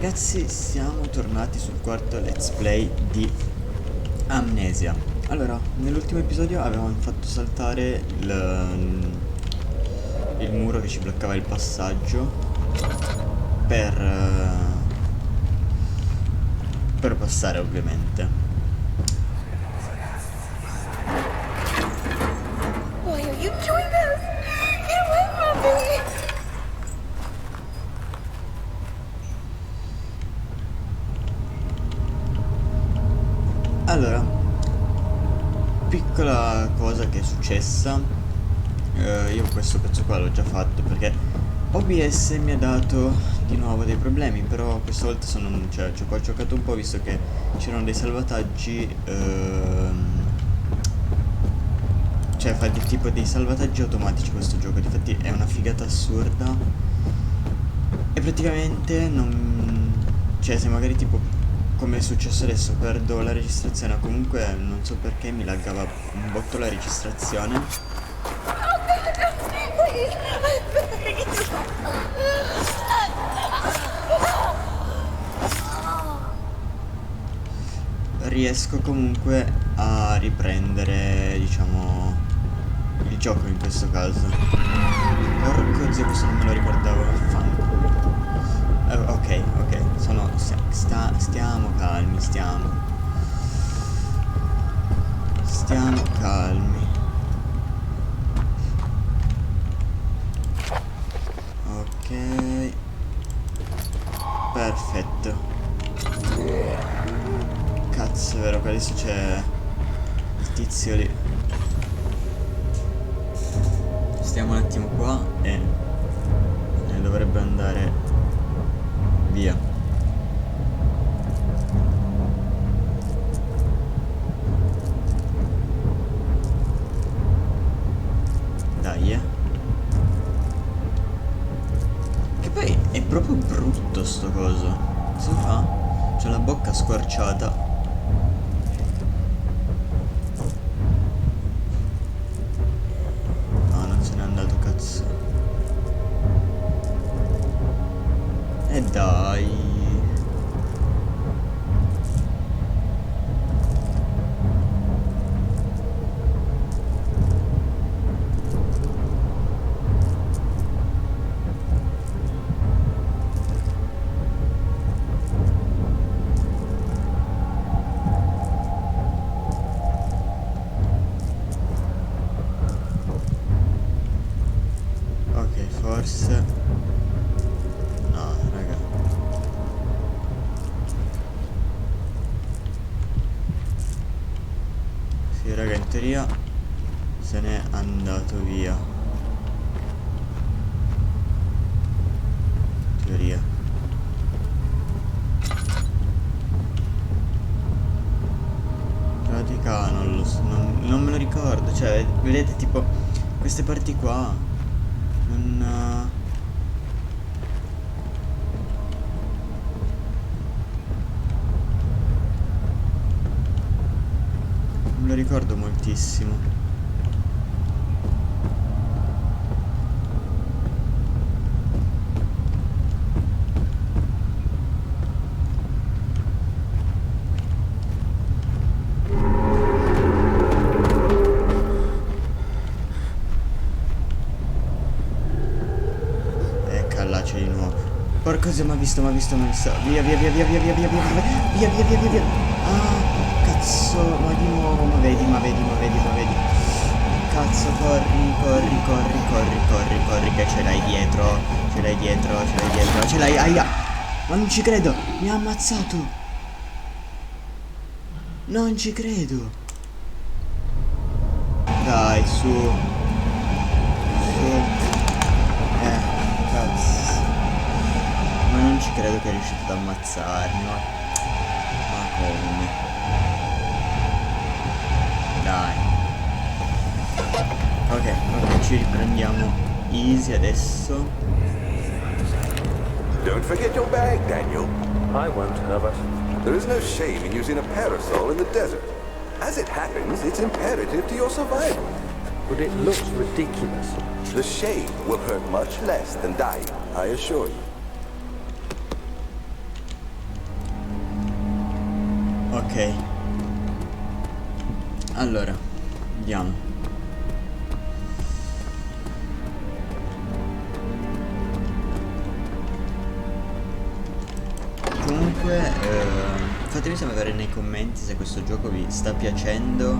Ragazzi, siamo tornati sul quarto let's play di Amnesia. Allora, nell'ultimo episodio avevamo fatto saltare il muro che ci bloccava il passaggio per passare, ovviamente. Why are you doing this? Get away from me! Allora, piccola cosa che è successa, io questo pezzo qua l'ho già fatto perché OBS mi ha dato di nuovo dei problemi, però questa volta ci ho giocato un po' visto che c'erano dei salvataggi, cioè fa tipo dei salvataggi automatici questo gioco, difatti è una figata assurda e praticamente non... cioè se magari tipo come è successo adesso perdo la registrazione o comunque non so perché mi laggava un botto la registrazione. Please, I beg you. Riesco comunque a riprendere, diciamo, il gioco in questo caso. Porco zio, questo non me lo ricordavo, vaffanculo. Ok, stiamo calmi, stiamo calmi. Ok, perfetto. Cazzo, è vero che adesso c'è il tizio lì. Stiamo un attimo qua e dovrebbe andare via. Dai, che poi è proprio brutto sto coso. Cosa fa? C'ha la bocca squarciata. No, non se n'è andato, cazzo. E dai. Ok, forse... no, raga. Sì, raga, in teoria se n'è andato via. In teoria. Pratica non lo so, non me lo ricordo. Cioè, vedete, tipo, queste parti qua non... non me lo ricordo moltissimo. C'è di nuovo. Porco zio, mi ha visto. Via. Ah, cazzo, ma di nuovo, ma vedi. Cazzo, corri, che ce l'hai dietro. Ce l'hai, aia. Ma non ci credo, mi ha ammazzato. Non ci credo. Dai, su. Cazzo. Ma non ci credo che è riuscito ad ammazzarmi, ma come? Dai. Ok, ci riprendiamo easy adesso. Don't forget your bag, Daniel. I won't, Herbert. There is no shame in using a parasol in the desert. As it happens, it's imperative to your survival. But it looks ridiculous. The shame will hurt much less than dying, I assure you. Ok. Allora, andiamo. Comunque, fatemi sapere nei commenti se questo gioco vi sta piacendo,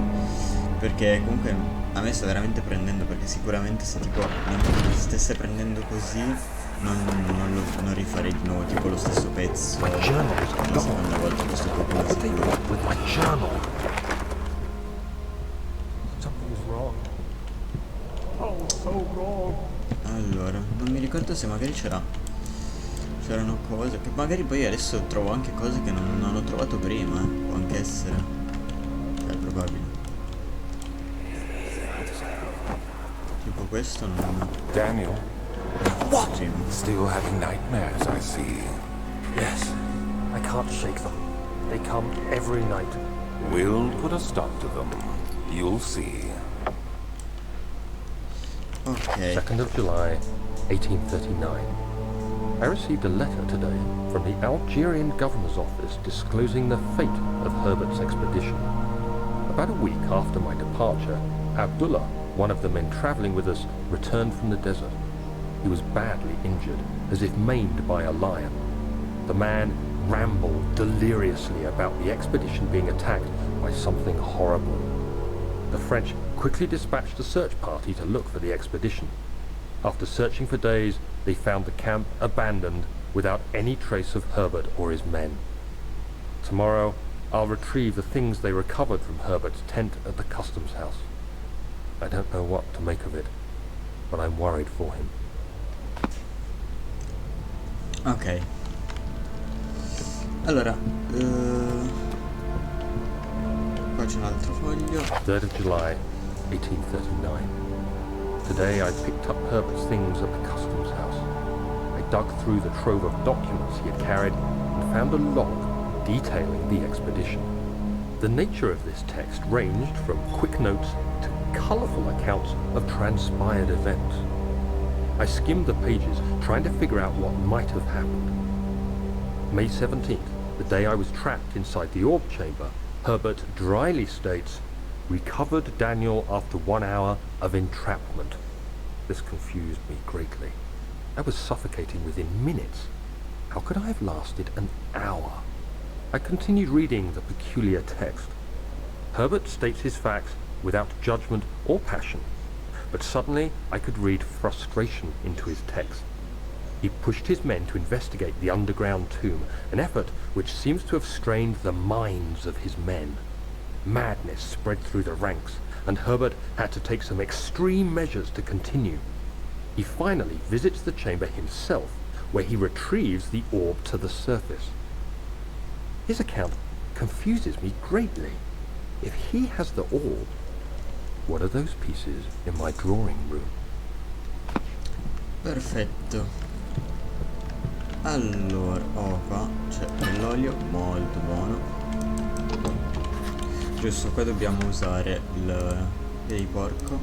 perché comunque a me sta veramente prendendo, perché sicuramente se tipo non stesse prendendo così non rifarei di nuovo tipo lo stesso pezzo My journal is la gone. seconda volta, questo è proprio What they sicuro. want with my journal? Something's wrong. Oh, so wrong. Allora, non mi ricordo se magari c'erano cose che magari poi adesso trovo anche cose che non ho trovato prima, può anche essere. È probabile. Tipo questo non... Daniel, Sì, no. still having nightmares, I see. Yes, I can't shake them. They come every night. We'll put a stop to them. You'll see. Ok. 2nd of July, 1839. I received a letter today from the Algerian governor's office disclosing the fate of Herbert's expedition. About a week after my departure, Abdullah, one of the men travelling with us, returned from the desert. He was badly injured, as if maimed by a lion. The man rambled deliriously about the expedition being attacked by something horrible. The French quickly dispatched a search party to look for the expedition. After searching for days, they found the camp abandoned without any trace of Herbert or his men. Tomorrow, I'll retrieve the things they recovered from Herbert's tent at the customs house. I don't know what to make of it, but I'm worried for him. Ok. Allora, qua c'è un altro foglio. 3rd of July, 1839. Today I picked up Herbert's things at the customs house. I dug through the trove of documents he had carried and found a log detailing the expedition. The nature of this text ranged from quick notes to colourful accounts of transpired events. I skimmed the pages, trying to figure out what might have happened. May 17th, the day I was trapped inside the orb chamber, Herbert dryly states, "Recovered Daniel after 1 hour of entrapment." This confused me greatly. I was suffocating within minutes. How could I have lasted an hour? I continued reading the peculiar text. Herbert states his facts without judgment or passion, but suddenly I could read frustration into his text. He pushed his men to investigate the underground tomb, an effort which seems to have strained the minds of his men. Madness spread through the ranks, and Herbert had to take some extreme measures to continue. He finally visits the chamber himself, where he retrieves the orb to the surface. His account confuses me greatly. If he has the orb, what are those pieces in my drawing room? Perfetto. Allora, qua c'è dell'olio molto buono. Giusto, qua dobbiamo usare il piede di porco.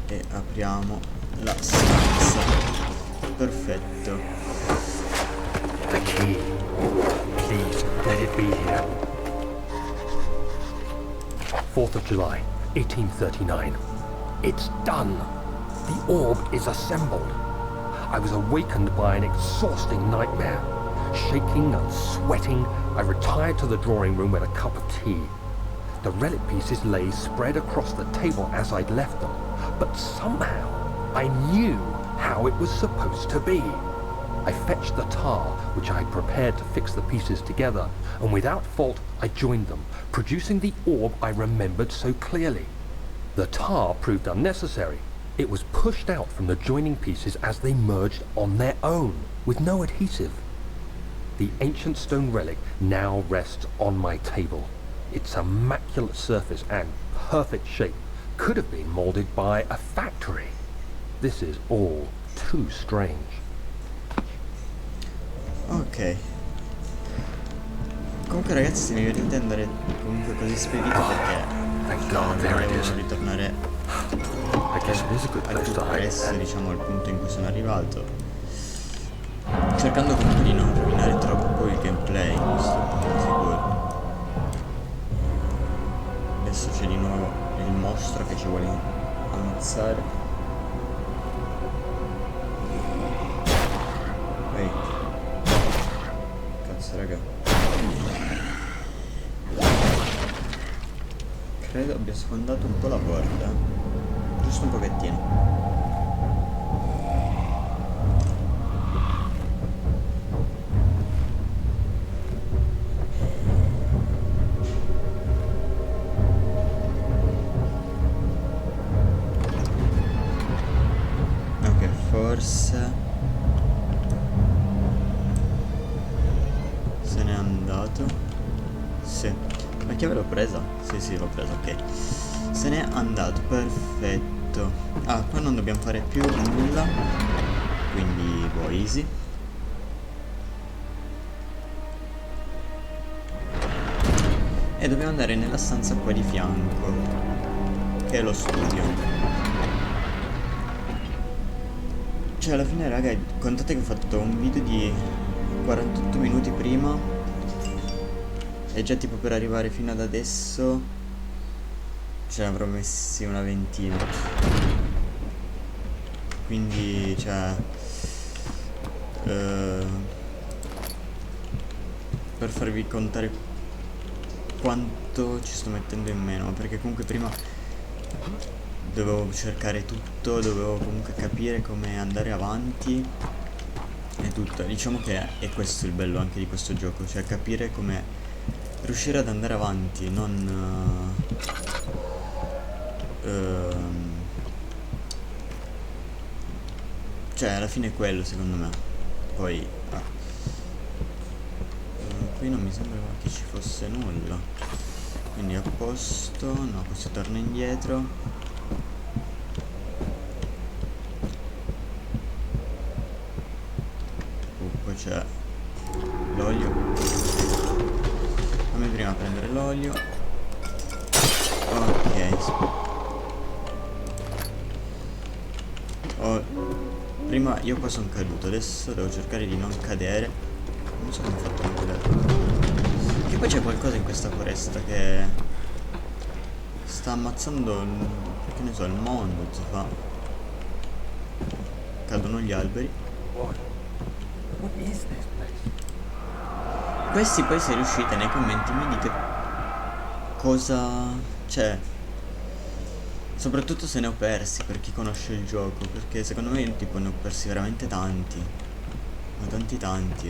E apriamo la stanza. Perfetto. The key. Please, let it be here. 4th of July, 1839. It's done. The orb is assembled. I was awakened by an exhausting nightmare. Shaking and sweating, I retired to the drawing room with a cup of tea. The relic pieces lay spread across the table as I'd left them, but somehow I knew how it was supposed to be. I fetched the tar, which I had prepared to fix the pieces together, and without fault I joined them, producing the orb I remembered so clearly. The tar proved unnecessary. It was pushed out from the joining pieces as they merged on their own, with no adhesive. The ancient stone relic now rests on my table. Its immaculate surface and perfect shape could have been molded by a factory. This is all too strange. Ok. Comunque ragazzi, se mi vedete andare comunque così spedito perché Thank God, there it is. devo ritornare I guess it is a good place to hide. adesso, diciamo, al punto in cui sono arrivato. cercando comunque di non rovinare troppo il gameplay, questo è poco sicuro. Adesso c'è di nuovo il mostro che ci vuole ammazzare. Ehi. Cazzo raga. Credo abbia sfondato un po' la porta. Giusto un pochettino. Ok, forse se n'è andato. Sì. La chiave l'ho presa? Sì, l'ho presa, ok. Se n'è andato, perfetto. Ah, qua non dobbiamo fare più nulla. Quindi, boh, easy. E dobbiamo andare nella stanza qua di fianco, che è lo studio. Cioè, alla fine, raga, contate che ho fatto un video di 48 minuti prima. E già tipo per arrivare fino ad adesso ce ne avrò messi una ventina. Quindi cioè per farvi contare quanto ci sto mettendo in meno, perché comunque prima dovevo cercare tutto, dovevo comunque capire come andare avanti e tutto. Diciamo che è questo il bello anche di questo gioco, cioè capire come riuscire ad andare avanti, non cioè alla fine è quello secondo me. Poi qui non mi sembrava che ci fosse nulla, quindi a posto. No, questo torna indietro. Poi c'è l'olio. Fammi prima prendere l'olio. Ok. Prima io qua sono caduto, adesso devo cercare di non cadere. Non so come ho fatto a non cadere. Che poi c'è qualcosa in questa foresta che sta ammazzando che ne so, il mondo, fa. Cadono gli alberi. What is this place? Questi poi, se riuscite, nei commenti mi dite cosa c'è, soprattutto se ne ho persi, per chi conosce il gioco, perché secondo me io tipo ne ho persi veramente tanti, ma tanti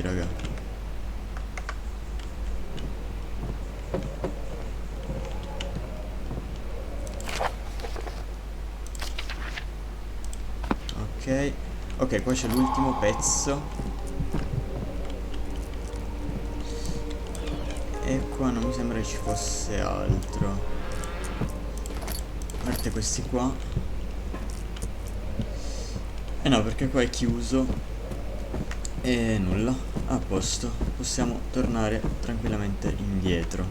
raga. Ok, qua c'è l'ultimo pezzo. E qua non mi sembra che ci fosse altro, a parte questi qua. Eh no, perché qua è chiuso. E nulla, a posto. Possiamo tornare tranquillamente indietro.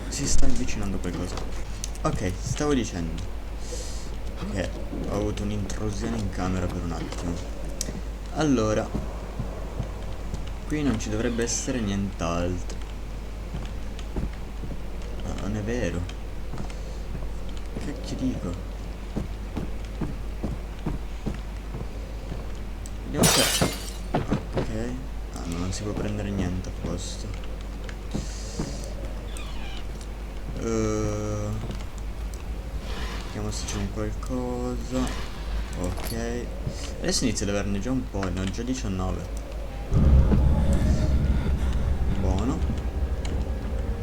Si sta avvicinando qualcosa. Ok, stavo dicendo che ho avuto un'intrusione in camera per un attimo. Allora, qui non ci dovrebbe essere nient'altro. No, non è vero. Che cacchio dico? Vediamo se... Ok. Ah, no, non si può prendere niente a posto. Vediamo se c'è un qualcosa. Ok. Adesso inizio ad averne già un po', ne ho già 19. Buono.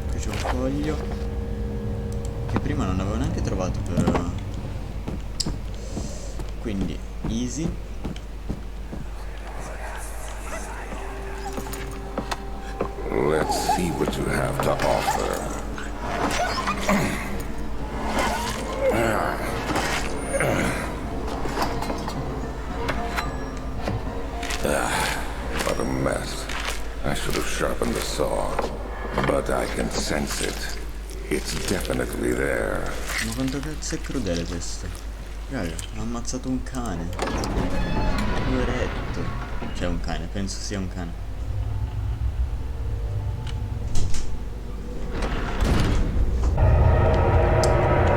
Qui c'è un foglio che prima non avevo neanche trovato per... Quindi easy. Let's see what you have to offer. What a mess. I should have sharpened the saw, but I can sense it. It's definitely there. Ma quanto cazzo è crudele questo? Raga, ha ammazzato un cane. Poveretto. Cioè un cane, penso sia un cane.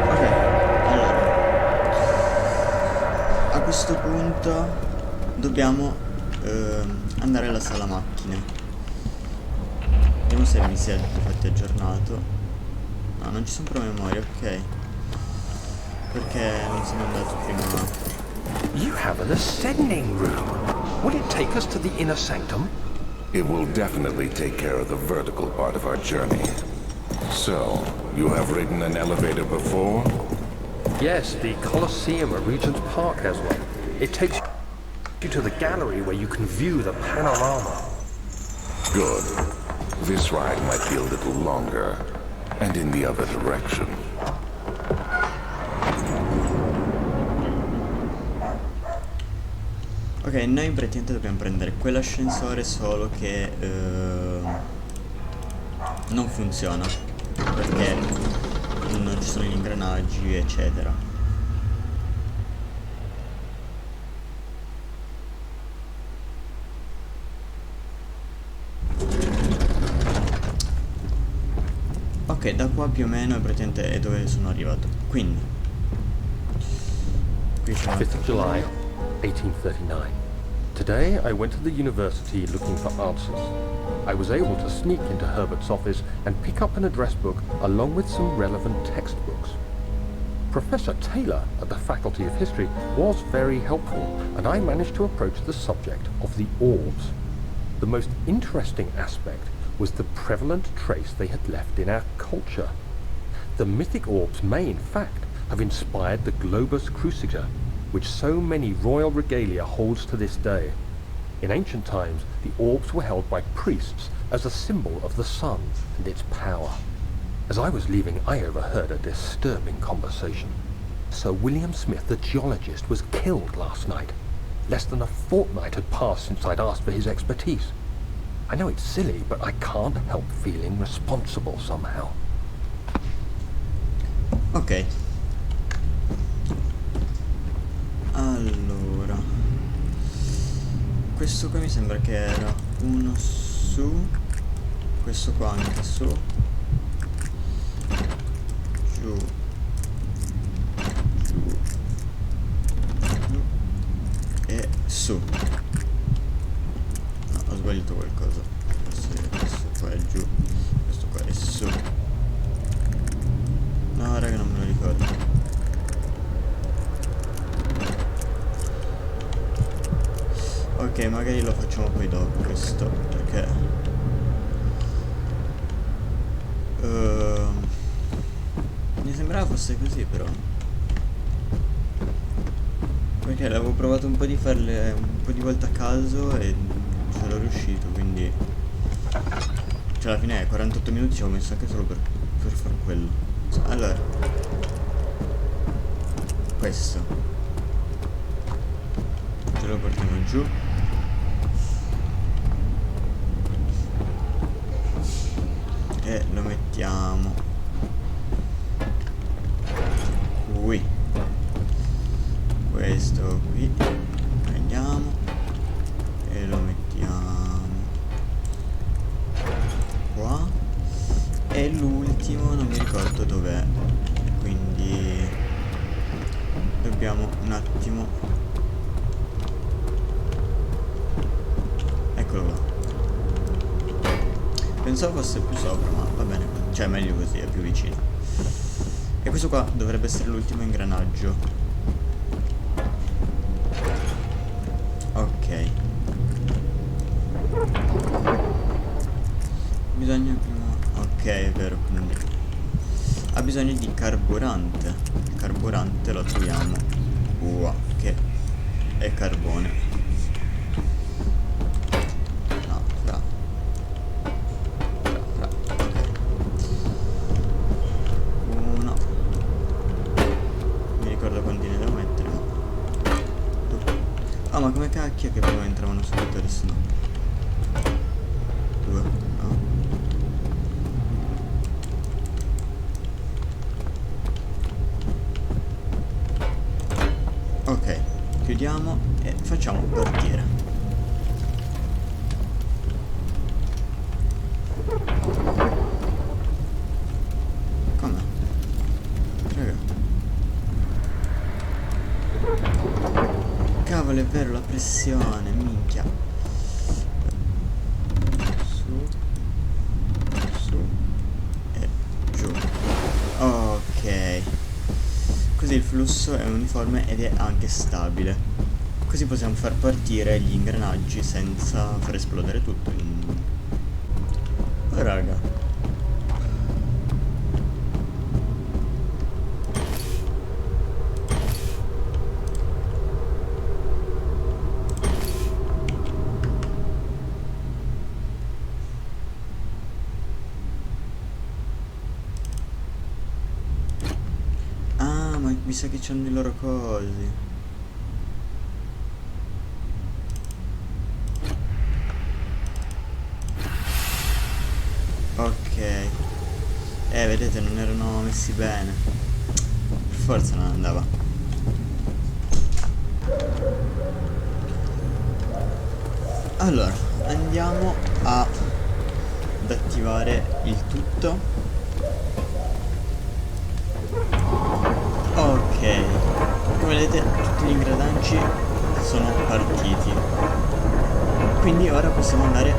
Ok, allora. A questo punto dobbiamo andare alla sala macchine. Vediamo se mi si è infatti aggiornato. No, non ci sono promemoria, ok. Perché non sono andato prima. You have an ascending room. Will it take us to the inner sanctum? It will definitely take care of the vertical part of our journey. So, you have ridden an elevator before? Yes, the Colosseum at Regent's Park has one. It takes you to the gallery where you can view the panorama. Good. This ride might be a little longer, and in the other direction. Ok, noi praticamente dobbiamo prendere quell'ascensore solo che non funziona perché non ci sono gli ingranaggi eccetera. Ok, da qua più o meno praticamente è dove sono arrivato. Quindi qui c'è 5th of July, 1839. Today I went to the university looking for answers. I was able to sneak into Herbert's office and pick up an address book along with some relevant textbooks. Professor Taylor at the Faculty of History was very helpful, and I managed to approach the subject of the orbs. The most interesting aspect was the prevalent trace they had left in our culture. The mythic orbs may, in fact, have inspired the globus cruciger, which so many royal regalia holds to this day. In ancient times, the orbs were held by priests as a symbol of the sun and its power. As I was leaving, I overheard a disturbing conversation. Sir William Smith, the geologist, was killed last night. Less than a fortnight had passed since I'd asked for his expertise. I know it's silly, but I can't help feeling responsible somehow. ok. Allora, questo qua mi sembra che era uno su, questo qua anche su, giù, giù, giù e su. No, ho sbagliato qualcosa. Questo qua è giù, questo qua è su. No, raga, non me lo ricordo. Ok, magari lo facciamo poi dopo questo, perché mi sembrava fosse così però. Perché l'avevo provato un po' di farle un po' di volte a caso e ce l'ho riuscito, quindi cioè alla fine 48 minuti ci ho messo anche solo per far quello. Allora, questo ce lo portiamo giù. E lo mettiamo qui. Questo qui prendiamo e lo mettiamo qua. E l'ultimo non mi ricordo dov'è, quindi dobbiamo un attimo. Eccolo là. Pensavo fosse più sopra, ma va bene, cioè meglio così, è più vicino. E questo qua dovrebbe essere l'ultimo ingranaggio. Ok. Bisogna prima. Ok, è vero, quindi ha bisogno di carburante. Il carburante lo troviamo qua, che è carbone. Ma come cacchio che prima entravano subito adesso no? 2, no? Ok, chiudiamo e facciamo partire. Com'è? Raga. Cavolo, è vero, la pressione, minchia. Su e giù. Ok. Così il flusso è uniforme ed è anche stabile. Così possiamo far partire gli ingranaggi senza far esplodere tutto. Oh raga. Ma mi sa che c'hanno i loro cosi. Ok. Vedete, non erano messi bene. Per forza non andava. Allora, andiamo ad attivare il tutto. Ok, come vedete tutti gli ingranaggi sono partiti, quindi ora possiamo andare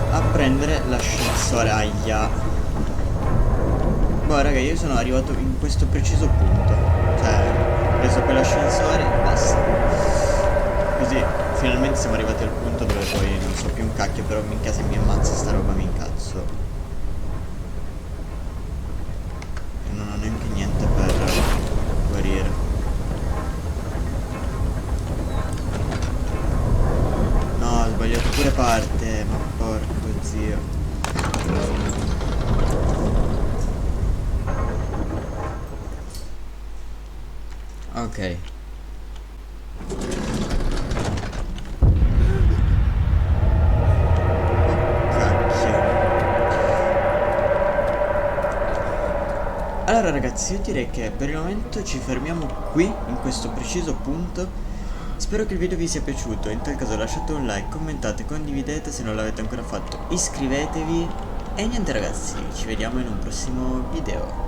a prendere l'ascensore. Aia. Boh raga, io sono arrivato in questo preciso punto, cioè ho preso quell'ascensore e basta. Così finalmente siamo arrivati al punto dove poi non so più un cacchio, però minchia se mi ammazza sta roba mi incazzo. E non ho neanche niente per guarire. No, ho sbagliato pure parte, ma porco zio. Ok. Allora ragazzi, io direi che per il momento ci fermiamo qui, in questo preciso punto. Spero che il video vi sia piaciuto, in tal caso lasciate un like, commentate, condividete se non l'avete ancora fatto, iscrivetevi e niente ragazzi, ci vediamo in un prossimo video.